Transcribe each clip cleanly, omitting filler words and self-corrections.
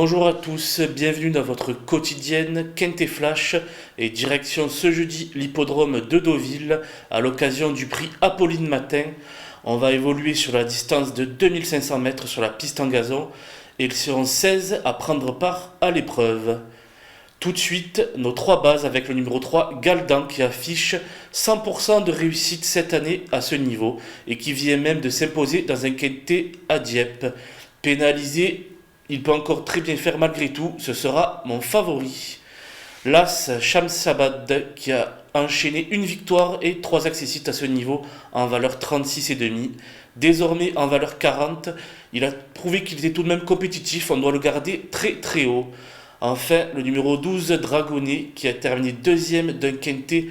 Bonjour à tous, bienvenue dans votre quotidienne Quintet Flash et direction ce jeudi l'hippodrome de Deauville à l'occasion du prix Apolline Matin. On va évoluer sur la distance de 2500 mètres sur la piste en gazon et ils seront 16 à prendre part à l'épreuve. Tout de suite, nos trois bases avec le numéro 3, Galdan, qui affiche 100% de réussite cette année à ce niveau et qui vient même de s'imposer dans un quintet à Dieppe. Pénalisé, il peut encore très bien faire malgré tout, ce sera mon favori. L'As Shamsabad qui a enchaîné une victoire et 3 accessites à ce niveau en valeur 36,5. Désormais en valeur 40, il a prouvé qu'il était tout de même compétitif, on doit le garder très très haut. Enfin, le numéro 12, Dragonnet, qui a terminé deuxième d'un quintet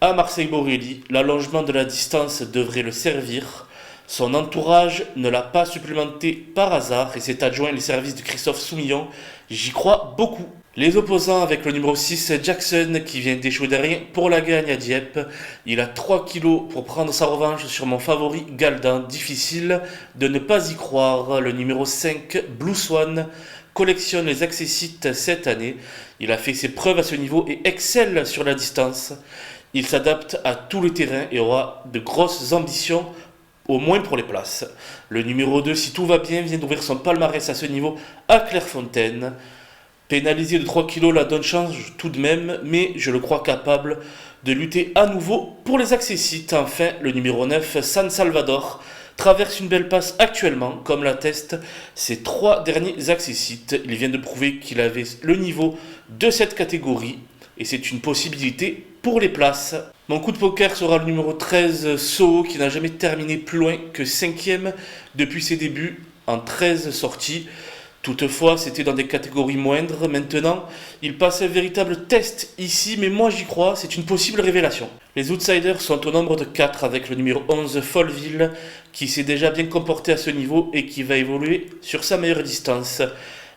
à Marseille-Borelli. L'allongement de la distance devrait le servir. Son entourage ne l'a pas supplémenté par hasard et s'est adjoint les services de Christophe Soumillon. J'y crois beaucoup. Les opposants avec le numéro 6, Jackson, qui vient d'échouer derrière pour la gagne à Dieppe. Il a 3 kilos pour prendre sa revanche sur mon favori Galdan. Difficile de ne pas y croire. Le numéro 5, Blue Swan, collectionne les accessites cette année. Il a fait ses preuves à ce niveau et excelle sur la distance. Il s'adapte à tous les terrains et aura de grosses ambitions, au moins pour les places. Le numéro 2, si tout va bien, vient d'ouvrir son palmarès à ce niveau à Clairefontaine. Pénalisé de 3 kilos, la donne change tout de même, mais je le crois capable de lutter à nouveau pour les accessites. Enfin, le numéro 9, San Salvador, traverse une belle passe actuellement, comme l'attestent ses 3 derniers accessites. Il vient de prouver qu'il avait le niveau de cette catégorie et c'est une possibilité pour les places. Mon coup de poker sera le numéro 13, Soho, qui n'a jamais terminé plus loin que 5e depuis ses débuts en 13 sorties. Toutefois, c'était dans des catégories moindres. Maintenant, il passe un véritable test ici, mais moi j'y crois, c'est une possible révélation. Les outsiders sont au nombre de 4 avec le numéro 11, Folleville, qui s'est déjà bien comporté à ce niveau et qui va évoluer sur sa meilleure distance.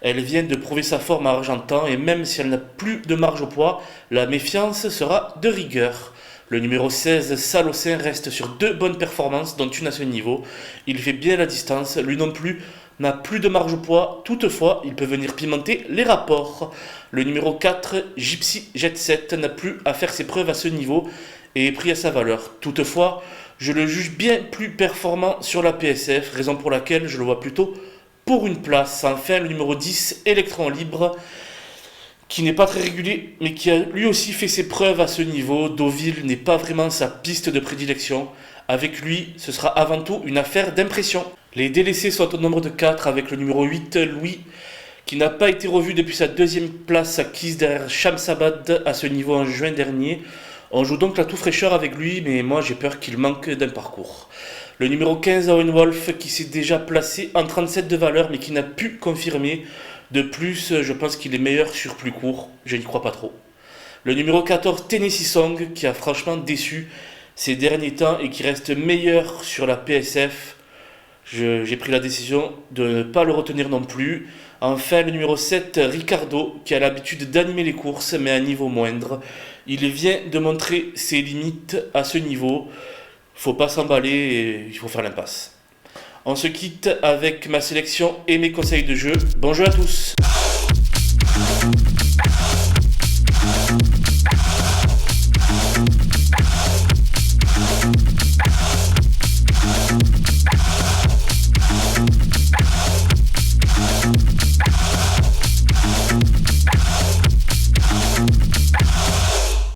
Elle vient de prouver sa forme à Argentan et même si elle n'a plus de marge au poids, la méfiance sera de rigueur. Le numéro 16, Salocin, reste sur 2 bonnes performances, dont une à ce niveau. Il fait bien la distance, lui non plus n'a plus de marge au poids, toutefois il peut venir pimenter les rapports. Le numéro 4, Gypsy Jet Set, n'a plus à faire ses preuves à ce niveau et est pris à sa valeur. Toutefois, je le juge bien plus performant sur la PSF, raison pour laquelle je le vois plutôt pour une place. Enfin, le numéro 10, Electron Libre, qui n'est pas très régulier, mais qui a lui aussi fait ses preuves à ce niveau. Deauville n'est pas vraiment sa piste de prédilection. Avec lui, ce sera avant tout une affaire d'impression. Les délaissés sont au nombre de 4 avec le numéro 8, Louis, qui n'a pas été revu depuis sa 2e place acquise derrière Shamsabad à ce niveau en juin dernier. On joue donc la tout fraîcheur avec lui, mais moi j'ai peur qu'il manque d'un parcours. Le numéro 15, Owen Wolf, qui s'est déjà placé en 37 de valeur, mais qui n'a pu confirmer. De plus, je pense qu'il est meilleur sur plus court, je n'y crois pas trop. Le numéro 14, Tennessee Song, qui a franchement déçu ces derniers temps et qui reste meilleur sur la PSF. J'ai pris la décision de ne pas le retenir non plus. Enfin, le numéro 7, Ricardo, qui a l'habitude d'animer les courses, mais à un niveau moindre. Il vient de montrer ses limites à ce niveau. Il ne faut pas s'emballer et il faut faire l'impasse. On se quitte avec ma sélection et mes conseils de jeu. Bonjour à tous.